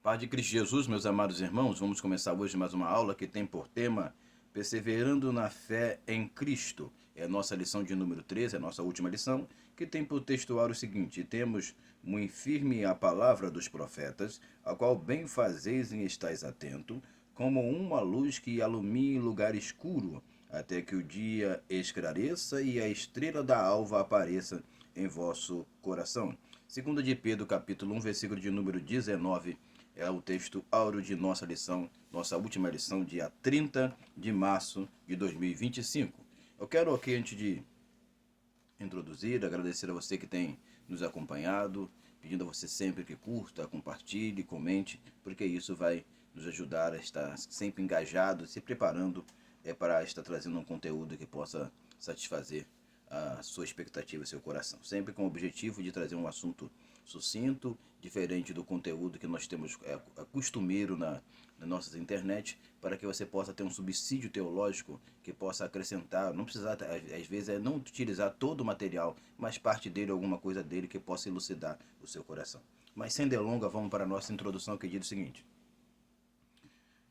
Paz de Cristo Jesus, meus amados irmãos, vamos começar hoje mais uma aula que tem por tema Perseverando na Fé em Cristo. É a nossa lição de número 13, a nossa última lição, que tem por textual o seguinte: temos muito firme a palavra dos profetas, a qual bem fazeis em estais atento, como uma luz que alumie lugar escuro, até que o dia esclareça e a estrela da alva apareça em vosso coração. Segundo de Pedro, capítulo 1, versículo de número 19, é o texto áureo de nossa lição, nossa última lição, dia 30 de março de 2025. Eu quero aqui, antes de introduzir, agradecer a você que tem nos acompanhado, pedindo a você sempre que curta, compartilhe, comente, porque isso vai nos ajudar a estar sempre engajado, se preparando para estar trazendo um conteúdo que possa satisfazer a sua expectativa e seu coração. Sempre com o objetivo de trazer um assunto sucinto, diferente do conteúdo que nós temos costumeiro na nossa internet, para que você possa ter um subsídio teológico que possa acrescentar, não precisar, às vezes, não utilizar todo o material, mas parte dele, alguma coisa dele que possa elucidar o seu coração. Mas sem delonga, vamos para a nossa introdução, que diz o seguinte: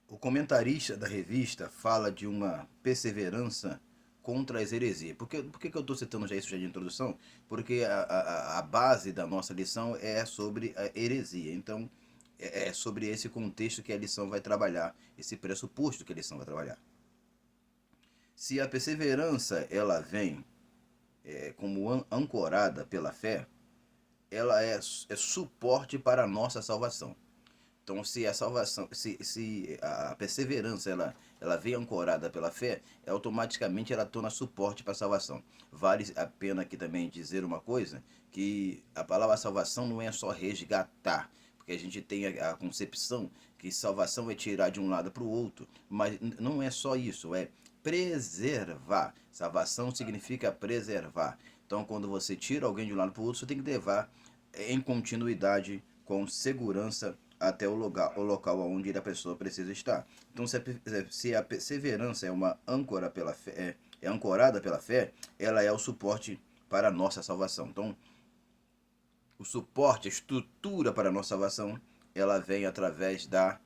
o comentarista da revista fala de uma perseverança contra as heresias. Por que eu estou citando já isso já de introdução? Porque a base da nossa lição é sobre a heresia. Então, é sobre esse contexto que a lição vai trabalhar, esse pressuposto que a lição vai trabalhar. Se a perseverança ela vem como ancorada pela fé, ela é suporte para a nossa salvação. Então, se a salvação, se a perseverança ela vem ancorada pela fé, automaticamente ela torna suporte para a salvação. Vale a pena aqui também dizer uma coisa, que a palavra salvação não é só resgatar, porque a gente tem a concepção que salvação é tirar de um lado para o outro, mas não é só isso, é preservar. Salvação significa preservar. Então, quando você tira alguém de um lado para o outro, você tem que levar em continuidade, com segurança, até o local onde a pessoa precisa estar. Então, se a perseverança é uma âncora pela fé, é ancorada pela fé, ela é o suporte para a nossa salvação. Então, o suporte, a estrutura para a nossa salvação, ela vem através da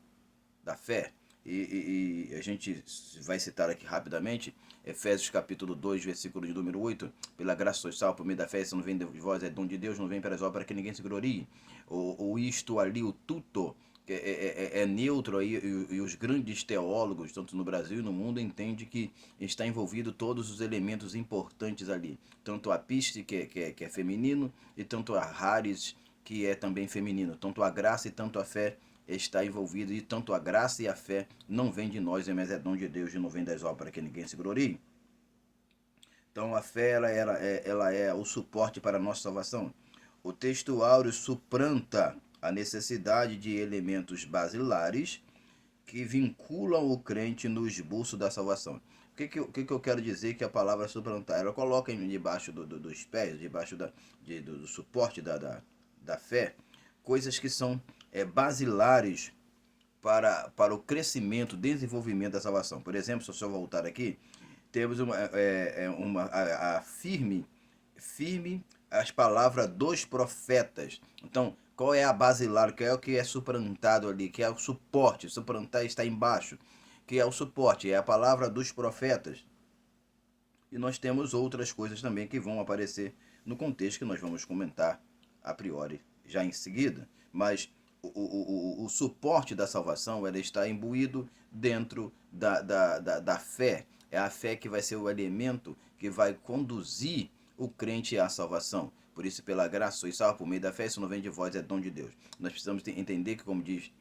fé. E a gente vai citar aqui rapidamente Efésios capítulo 2, versículo de número 8: pela graça sois salvos por meio da fé, isso não vem de vós, é dom de Deus, não vem pelas obras para que ninguém se glorie. Ou isto ali, o tuto, que é neutro aí, e os grandes teólogos, tanto no Brasil e no mundo, entendem que está envolvido todos os elementos importantes ali. Tanto a piste, que é feminino, e tanto a raris, que é também feminino. Tanto a graça e tanto a fé está envolvido, e tanto a graça e a fé não vem de nós, mas é dom de Deus e não vem das obras para que ninguém se glorie. Então a fé ela é o suporte para a nossa salvação. O texto áureo suplanta a necessidade de elementos basilares que vinculam o crente no esboço da salvação. O que eu quero dizer que a palavra suplantar? Ela coloca debaixo dos pés, debaixo do suporte da fé, coisas que são basilares para o crescimento, desenvolvimento da salvação. Por exemplo, se eu voltar aqui, temos a firme as palavras dos profetas. Então, qual é a basilar, que é o que é suplantado ali, que é o suporte, suplantar está embaixo, que é o suporte, é a palavra dos profetas. E nós temos outras coisas também que vão aparecer no contexto que nós vamos comentar a priori já em seguida. Mas o suporte da salvação ela está imbuído dentro da fé. É a fé que vai ser o elemento que vai conduzir o crente à salvação. Por isso, pela graça, sois salvos por meio da fé, isso não vem de vós, é dom de Deus. Nós precisamos entender que, como diz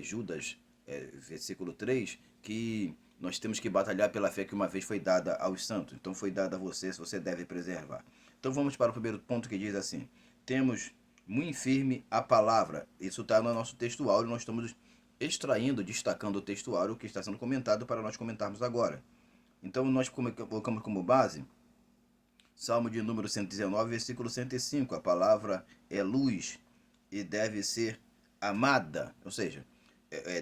Judas, versículo 3, que nós temos que batalhar pela fé que uma vez foi dada aos santos. Então foi dada a você deve preservar. Então vamos para o primeiro ponto, que diz assim: temos muito firme a palavra. Isso está no nosso textual e nós estamos extraindo, destacando o textual que está sendo comentado para nós comentarmos agora. Então nós colocamos como base Salmo de número 119, versículo 105. A palavra é luz e deve ser amada. Ou seja,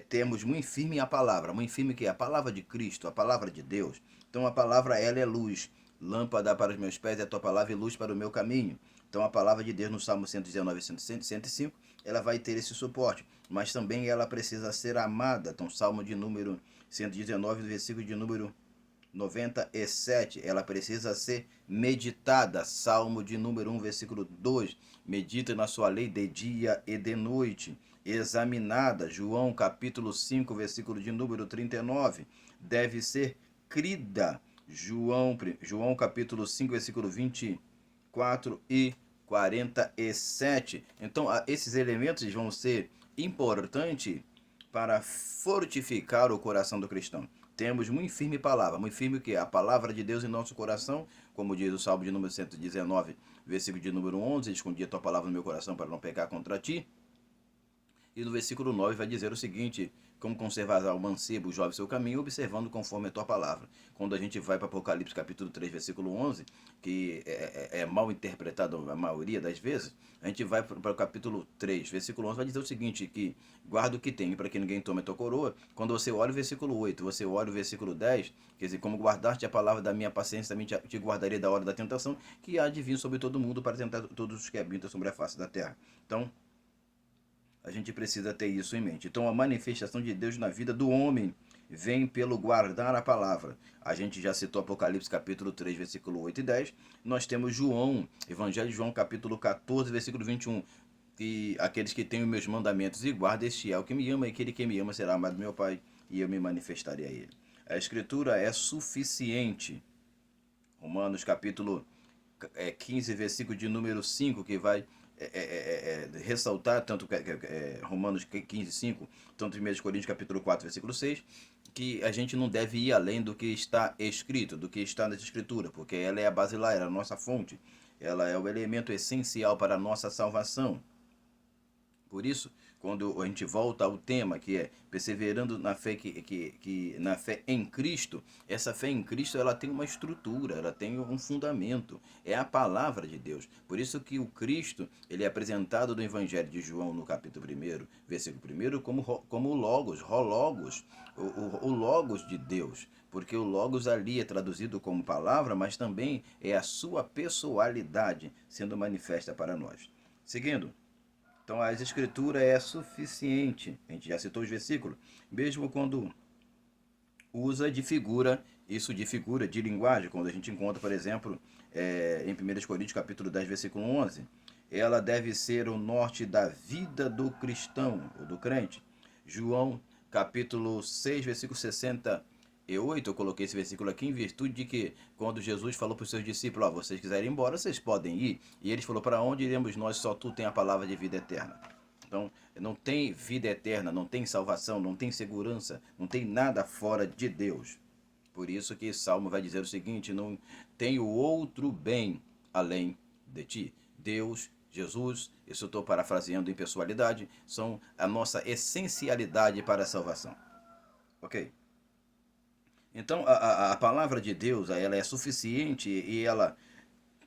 temos muito firme a palavra. Muito firme que é a palavra de Cristo, a palavra de Deus. Então a palavra ela é luz. Lâmpada para os meus pés é a tua palavra e luz para o meu caminho. Então a palavra de Deus no Salmo 119 e 105, ela vai ter esse suporte, mas também ela precisa ser amada. Então Salmo de número 119, versículo de número 97, ela precisa ser meditada. Salmo de número 1, versículo 2, medita na sua lei de dia e de noite. Examinada, João capítulo 5, versículo de número 39, deve ser crida. João capítulo 5, versículo 24 e 47. Então, esses elementos vão ser importantes para fortificar o coração do cristão. Temos muito firme palavra, muito firme o que? A palavra de Deus em nosso coração, como diz o Salmo de número 119, versículo de número 11, escondi a tua palavra no meu coração para não pecar contra ti. E no versículo 9 vai dizer o seguinte: como conservarás o mancebo, o jovem, seu caminho, observando conforme a tua palavra. Quando a gente vai para Apocalipse capítulo 3, versículo 11, que é mal interpretado a maioria das vezes, a gente vai para o capítulo 3, versículo 11, vai dizer o seguinte, que guarda o que tem, para que ninguém tome a tua coroa. Quando você olha o versículo 8, você olha o versículo 10, quer dizer, como guardaste a palavra da minha paciência, também te guardarei da hora da tentação, que há de vir sobre todo mundo para tentar todos os que habitam sobre a face da terra. Então, a gente precisa ter isso em mente. Então, a manifestação de Deus na vida do homem vem pelo guardar a palavra. A gente já citou Apocalipse capítulo 3, versículo 8 e 10. Nós temos João, Evangelho de João capítulo 14, versículo 21. E aqueles que têm os meus mandamentos e guardam, este é o que me ama, e aquele que me ama será amado do meu Pai, e eu me manifestarei a ele. A Escritura é suficiente. Romanos capítulo 15, versículo de número 5, que vai ressaltar tanto Romanos 15, 5, tanto 1 Coríntios capítulo 4, versículo 6, que a gente não deve ir além do que está escrito, do que está nas escrituras, porque ela é a basilar, ela é a nossa fonte, ela é o elemento essencial para a nossa salvação. Por isso, quando a gente volta ao tema, que é perseverando na fé, na fé em Cristo, essa fé em Cristo ela tem uma estrutura, ela tem um fundamento, é a palavra de Deus. Por isso que o Cristo ele é apresentado no Evangelho de João, no capítulo 1, versículo 1, como o Logos, o Logos de Deus. Porque o Logos ali é traduzido como palavra, mas também é a sua pessoalidade sendo manifesta para nós. Seguindo. Então, as escrituras é suficiente. A gente já citou os versículos. Mesmo quando usa de figura, isso de figura, de linguagem, quando a gente encontra, por exemplo, em 1 Coríntios capítulo 10, versículo 11, ela deve ser o norte da vida do cristão, ou do crente. João capítulo 6, versículo 60 e 8, eu coloquei esse versículo aqui em virtude de que quando Jesus falou para os seus discípulos, vocês quiserem ir embora, vocês podem ir. E eles falou, para onde iremos nós? Só tu tem a palavra de vida eterna. Então, não tem vida eterna, não tem salvação, não tem segurança, não tem nada fora de Deus. Por isso que Salmo vai dizer o seguinte, não tem outro bem além de ti. Deus, Jesus, isso eu estou parafraseando em pessoalidade, são a nossa essencialidade para a salvação. Ok? Então, a palavra de Deus, ela é suficiente e ela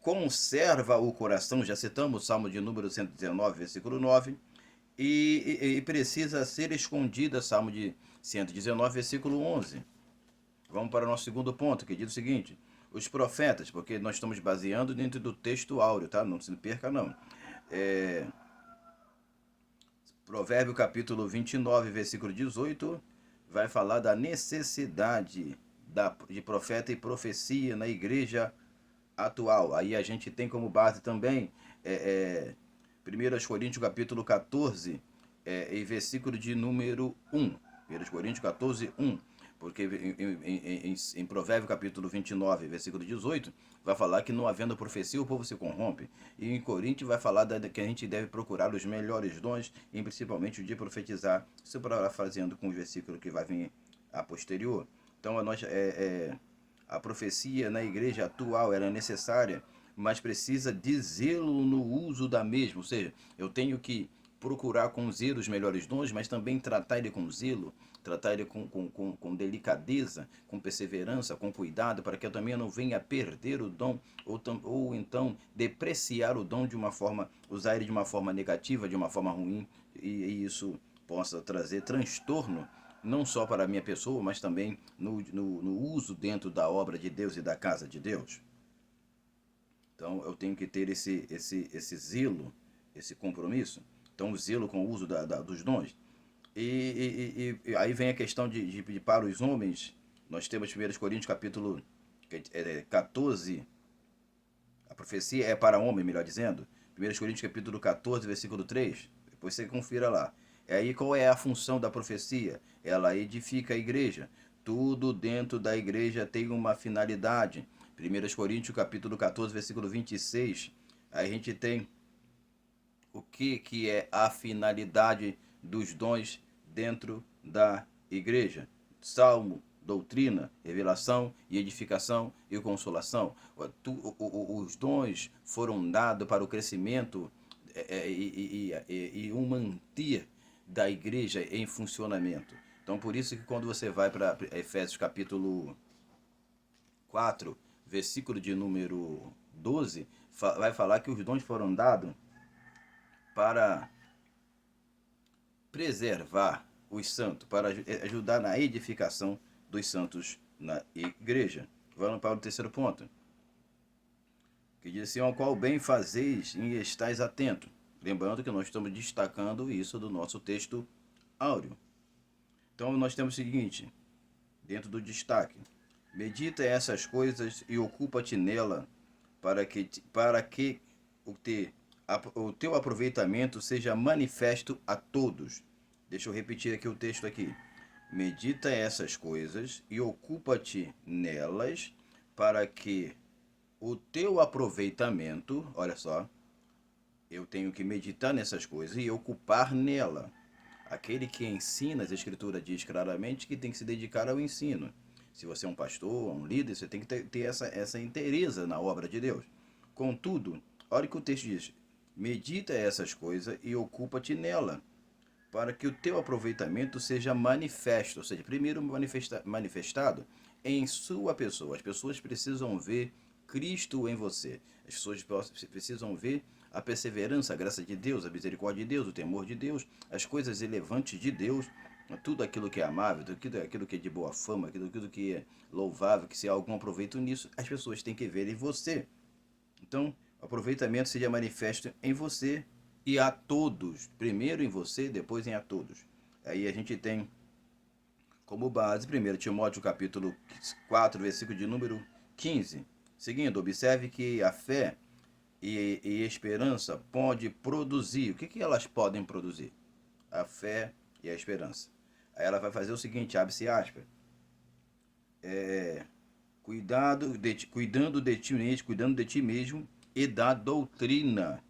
conserva o coração. Já citamos o Salmo de número 119, versículo 9. E precisa ser escondida, Salmo de 119, versículo 11. Vamos para o nosso segundo ponto, que diz o seguinte. Os profetas, porque nós estamos baseando dentro do texto áureo, tá? Não se perca, não. Provérbio capítulo 29, versículo 18, vai falar da necessidade de profeta e profecia na igreja atual. Aí a gente tem como base também 1 Coríntios capítulo 14 e versículo de número 1. 1 Coríntios 14, 1. Porque em Provérbio capítulo 29, versículo 18, vai falar que não havendo profecia o povo se corrompe. E em Coríntios vai falar que a gente deve procurar os melhores dons, e principalmente o de profetizar, se parafraseando com o versículo que vai vir a posterior. Então a profecia na igreja atual era necessária, mas precisa de zelo no uso da mesma. Ou seja, eu tenho que procurar com zelo os melhores dons, mas também tratar ele com zelo, tratar ele com delicadeza, com perseverança, com cuidado, para que eu também não venha perder o dom, ou então depreciar o dom de uma forma, usar ele de uma forma negativa, de uma forma ruim, e isso possa trazer transtorno, não só para a minha pessoa, mas também no uso dentro da obra de Deus e da casa de Deus. Então eu tenho que ter esse zelo, esse compromisso. Então o zelo com o uso dos dons. E aí vem a questão de para os homens, nós temos 1 Coríntios capítulo 14, a profecia é para homem, melhor dizendo. 1 Coríntios capítulo 14, versículo 3. Depois você confira lá. E aí qual é a função da profecia? Ela edifica a igreja. Tudo dentro da igreja tem uma finalidade. 1 Coríntios capítulo 14, versículo 26. Aí a gente tem o que é a finalidade dos dons dentro da igreja. Salmo, doutrina, revelação e edificação e consolação. Os dons foram dados para o crescimento e o manter da igreja em funcionamento. Então, por isso que quando você vai para Efésios capítulo 4, versículo de número 12, vai falar que os dons foram dados para preservar os santos, para ajudar na edificação dos santos na igreja. Vamos para o terceiro ponto, que diz assim: ao qual bem fazeis e estáis atento. Lembrando que nós estamos destacando isso do nosso texto áureo. Então nós temos o seguinte, dentro do destaque: medita essas coisas e ocupa-te nela, para que o teu aproveitamento seja manifesto a todos. Deixa eu repetir aqui o texto aqui. Medita essas coisas e ocupa-te nelas, para que o teu aproveitamento, olha só, eu tenho que meditar nessas coisas e ocupar nela. Aquele que ensina, as escrituras diz claramente que tem que se dedicar ao ensino. Se você é um pastor, um líder, você tem que ter essa inteireza na obra de Deus. Contudo, olha o que o texto diz: medita essas coisas e ocupa-te nela, para que o teu aproveitamento seja manifesto, ou seja, primeiro manifestado em sua pessoa. As pessoas precisam ver Cristo em você. As pessoas precisam ver a perseverança, a graça de Deus, a misericórdia de Deus, o temor de Deus, as coisas relevantes de Deus, tudo aquilo que é amável, tudo aquilo que é de boa fama, aquilo que é louvável, que se há algum proveito nisso, as pessoas têm que ver em você. Então, o aproveitamento seja manifesto em você e a todos. Primeiro em você, depois em a todos. Aí a gente tem como base 1 Timóteo capítulo 4, versículo de número 15. Seguindo, observe que a fé e esperança pode produzir. O que elas podem produzir? A fé e a esperança. Aí ela vai fazer o seguinte, abre-se aspas. Cuidando de ti mesmo e da doutrina.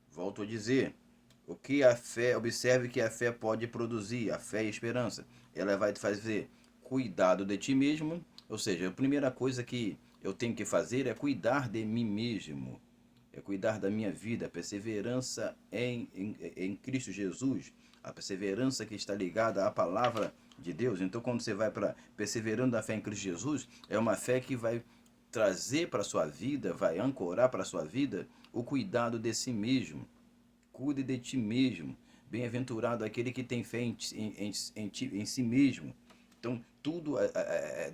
Volto a dizer, o que a fé, observe que a fé pode produzir, a fé e a esperança. Ela vai te fazer cuidado de ti mesmo, ou seja, a primeira coisa que eu tenho que fazer é cuidar de mim mesmo, é cuidar da minha vida, a perseverança em Cristo Jesus, a perseverança que está ligada à palavra de Deus. Então, quando você vai para perseverando na fé em Cristo Jesus, é uma fé que vai trazer para a sua vida, vai ancorar para a sua vida o cuidado de si mesmo. Cuide de ti mesmo. Bem-aventurado aquele que tem fé em si mesmo. Então, tudo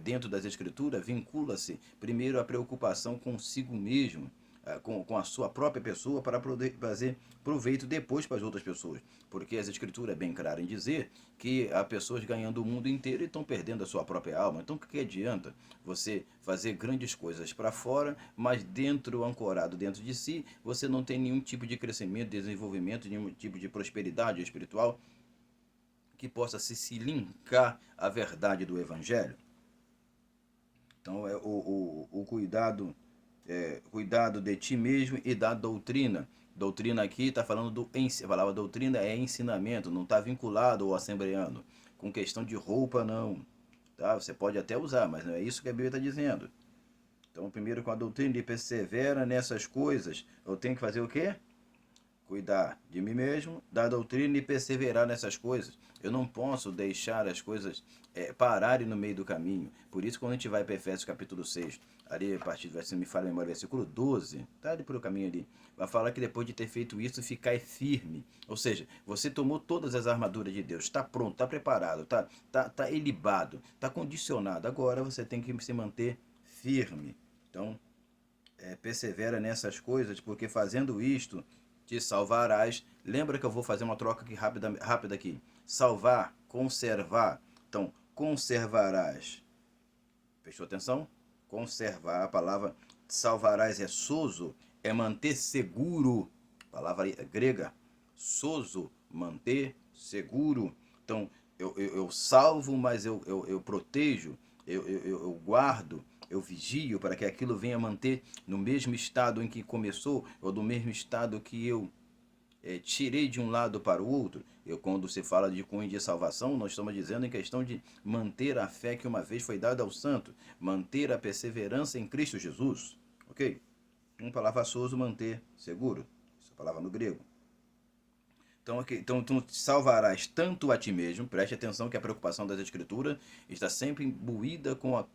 dentro das Escrituras vincula-se primeiro à preocupação consigo mesmo, com a sua própria pessoa, para poder fazer proveito depois para as outras pessoas. Porque as Escrituras é bem claras em dizer que há pessoas ganhando o mundo inteiro e estão perdendo a sua própria alma. Então, o que adianta você fazer grandes coisas para fora, mas dentro, ancorado dentro de si, você não tem nenhum tipo de crescimento, desenvolvimento, nenhum tipo de prosperidade espiritual que possa se linkar à verdade do Evangelho? Então, o cuidado, cuidado de ti mesmo e da doutrina. Doutrina aqui está falando a palavra doutrina é ensinamento, não está vinculado ao assembleano. Com questão de roupa, não. Tá? Você pode até usar, mas não é isso que a Bíblia está dizendo. Então, primeiro com a doutrina, ele persevera nessas coisas. Eu tenho que fazer o quê? Cuidar de mim mesmo, da doutrina e perseverar nessas coisas. Eu não posso deixar as coisas pararem no meio do caminho. Por isso, quando a gente vai para Efésios capítulo 6, ali a partir do, se me fala a memória, versículo 12, tá ali pelo caminho ali, vai falar que depois de ter feito isso, ficar firme. Ou seja, você tomou todas as armaduras de Deus, está pronto, está preparado, tá ilibado, está condicionado. Agora você tem que se manter firme. Então, persevera nessas coisas, porque fazendo isto te salvarás. Lembra que eu vou fazer uma troca aqui rápida aqui. Salvar, conservar. Então, conservarás. Prestou atenção? Conservar, a palavra salvarás é sozo, é manter seguro. Palavra grega, sozo, manter seguro. Então, eu salvo, mas eu protejo, eu guardo, eu vigio para que aquilo venha manter no mesmo estado em que começou, ou no mesmo estado que eu tirei de um lado para o outro. Quando se fala de cunho de salvação, nós estamos dizendo em questão de manter a fé que uma vez foi dada ao santo, manter a perseverança em Cristo Jesus. Ok? Uma palavra soso, manter, seguro. Essa palavra no grego. Então, okay, então tu salvarás tanto a ti mesmo, preste atenção que a preocupação das Escrituras está sempre imbuída com a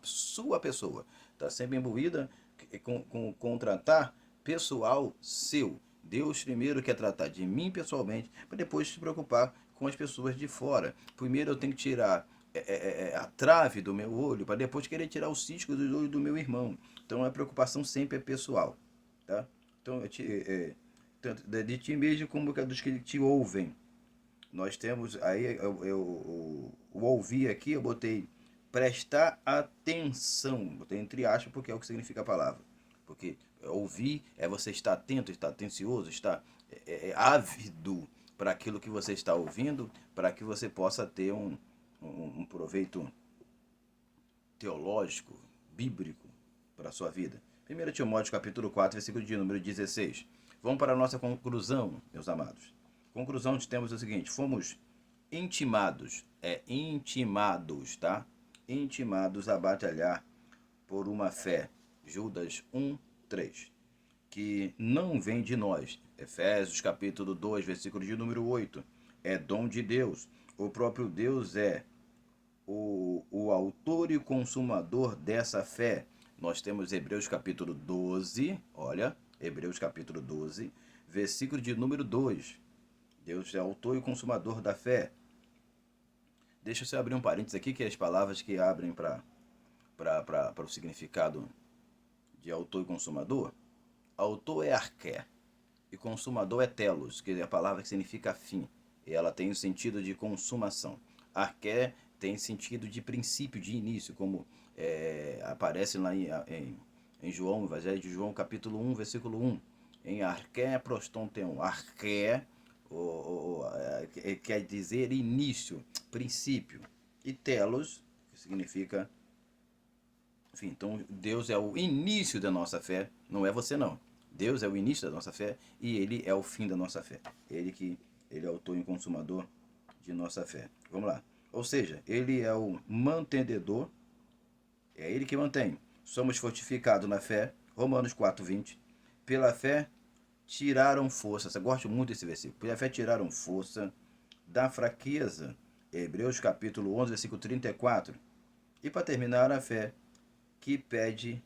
sua pessoa. Está sempre imbuída com tratar pessoal seu. Deus primeiro quer tratar de mim pessoalmente, para depois se preocupar com as pessoas de fora. Primeiro eu tenho que tirar a trave do meu olho, para depois querer tirar o cisco do olho do meu irmão. Então a preocupação sempre é pessoal. Tá? Então, tanto de ti mesmo como dos que te ouvem. Nós temos aí, o ouvir aqui, eu botei prestar atenção, botei entre aspas porque é o que significa a palavra. Porque ouvir é você estar atento, estar atencioso, estar ávido para aquilo que você está ouvindo, para que você possa ter um proveito teológico, bíblico para a sua vida. 1 Timóteo capítulo 4, versículo de número 16. Vamos para a nossa conclusão, meus amados. Conclusão que temos é o seguinte: fomos intimados, intimados, tá? Intimados a batalhar por uma fé. Judas 1, 3. Que não vem de nós. Efésios capítulo 2, versículo de número 8. É dom de Deus. O próprio Deus é o autor e consumador dessa fé. Nós temos Hebreus capítulo 12, olha, Hebreus capítulo 12, versículo de número 2. Deus é autor e consumador da fé. Deixa eu só abrir um parênteses aqui, que é as palavras que abrem para o significado de autor e consumador. Autor é arqué e consumador é telos, que é a palavra que significa fim. E ela tem o sentido de consumação. Arqué tem sentido de princípio, de início, como aparece lá em João, Evangelho de João, capítulo 1, versículo 1. Em arqué prostonteon. Arqué quer dizer início, princípio. E telos, que significa... Enfim, então Deus é o início da nossa fé, não é você não. Deus é o início da nossa fé e Ele é o fim da nossa fé. Ele é o autor e consumador de nossa fé. Vamos lá. Ou seja, Ele é o mantenedor, é Ele que mantém. Somos fortificados na fé, Romanos 4:20. Pela fé tiraram força. Eu gosto muito desse versículo. Pela fé tiraram força da fraqueza, Hebreus capítulo 11, versículo 34. E para terminar, a fé que pede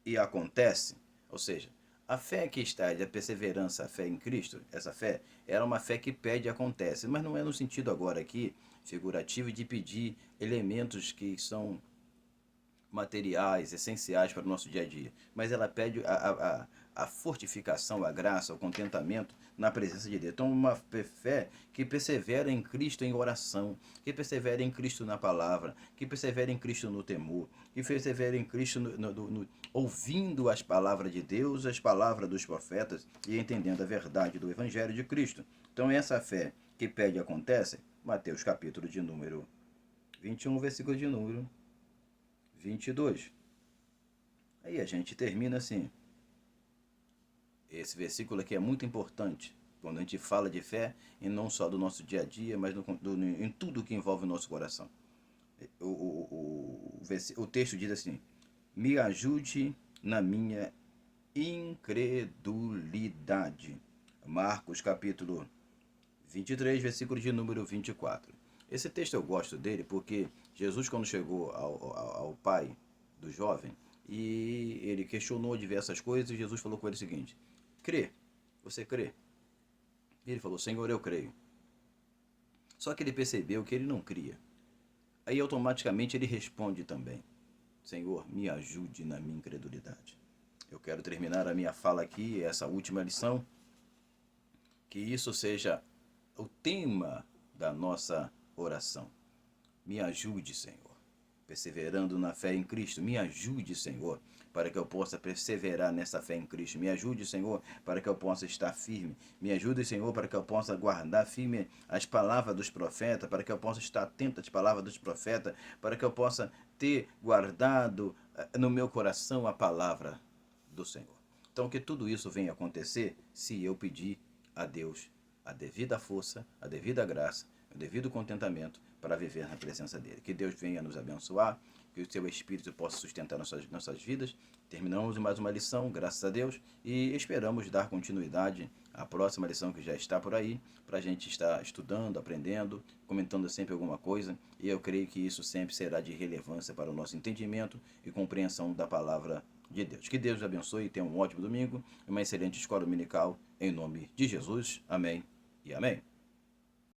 e acontece. Ou seja, a fé que está de perseverança, a fé em Cristo, essa fé, era uma fé que pede e acontece. Mas não é no sentido agora aqui, figurativo, de pedir elementos que são materiais, essenciais para o nosso dia a dia. Mas ela pede a fortificação, a graça, o contentamento na presença de Deus. Então, uma fé que persevera em Cristo em oração, que persevera em Cristo na palavra, que persevera em Cristo no temor, que persevera em Cristo ouvindo as palavras de Deus, as palavras dos profetas e entendendo a verdade do Evangelho de Cristo. Então, essa fé que pede e acontece, Mateus capítulo de número 21, versículo de número 22. Aí a gente termina assim. Esse versículo aqui é muito importante quando a gente fala de fé, e não só do nosso dia a dia, mas em tudo que envolve o nosso coração. O texto diz assim: me ajude na minha incredulidade. Marcos capítulo 23, versículo de número 24. Esse texto eu gosto dele porque Jesus, quando chegou ao pai do jovem, e ele questionou diversas coisas, e Jesus falou com ele o seguinte: crê, você crê? E ele falou: Senhor, eu creio. Só que ele percebeu que ele não cria. Aí automaticamente ele responde também: Senhor, me ajude na minha incredulidade. Eu quero terminar a minha fala aqui, essa última lição, que isso seja o tema da nossa oração. Me ajude, Senhor, perseverando na fé em Cristo. Me ajude, Senhor, para que eu possa perseverar nessa fé em Cristo. Me ajude, Senhor, para que eu possa estar firme. Me ajude, Senhor, para que eu possa guardar firme as palavras dos profetas, para que eu possa estar atento às palavras dos profetas, para que eu possa ter guardado no meu coração a palavra do Senhor. Então, que tudo isso venha acontecer se eu pedir a Deus a devida força, a devida graça, o devido contentamento para viver na presença dele. Que Deus venha nos abençoar, que o seu Espírito possa sustentar nossas vidas. Terminamos mais uma lição, graças a Deus, e esperamos dar continuidade à próxima lição que já está por aí, para a gente estar estudando, aprendendo, comentando sempre alguma coisa, e eu creio que isso sempre será de relevância para o nosso entendimento e compreensão da palavra de Deus. Que Deus abençoe e tenha um ótimo domingo e uma excelente escola dominical, em nome de Jesus. Amém e amém.